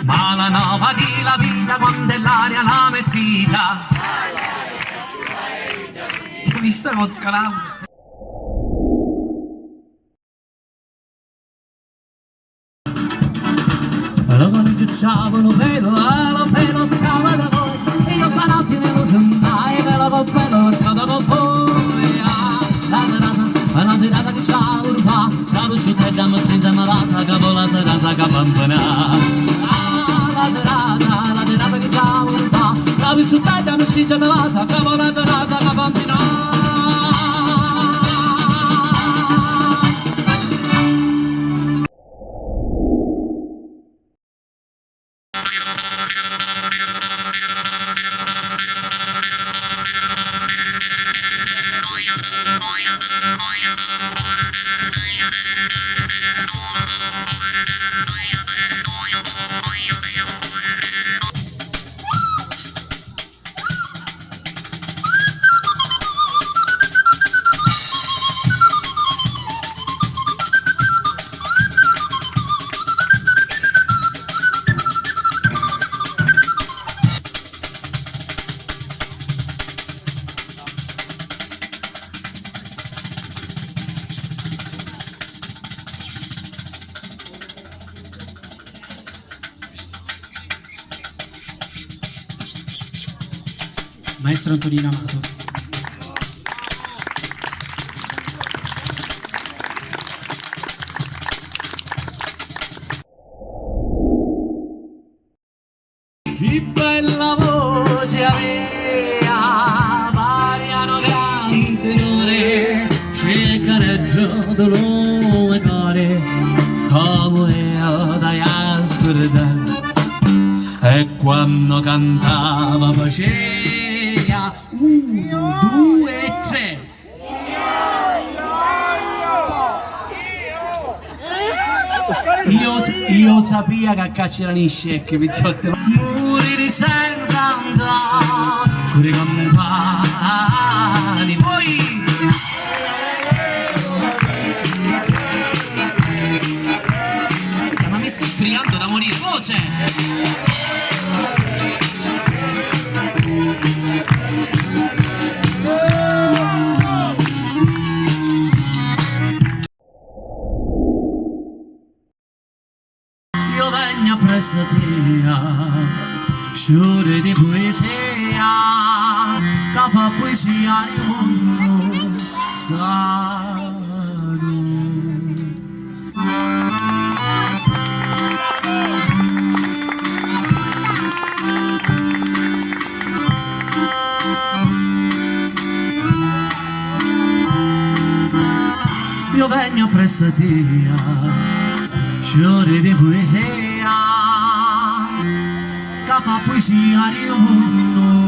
ma la nova di la vita quando è l'aria la mezzita. Mi sto emozionando. Ciao, lo vedo stava da voi. E io stanotte me lo sembrai, me lo bello portato con voi. La serata che ciao, urba, stavo cittadina, senza malata, cavolata, danza, capampana. La serata che ciao, urba, stavo cittadina, senza malata, cavolata, danza, capampana. Maestro Antonino Amato. Che bella voce aveva, Mariano grande tenore, cercareggio dolore cuore, come io dai ascoltare, e quando cantava faceva 1, 2, 3. Io sapia che a caccia erano i scecchi, picciotti. Morire senza andare, pure compagni, poi. Ma mi sto brillando da morire, voce! Io vengo presso te, sciore di poesia, che fa poesia di mondo sano. Io vengo presso te, sciore di poesia, che fa poesia di mondo.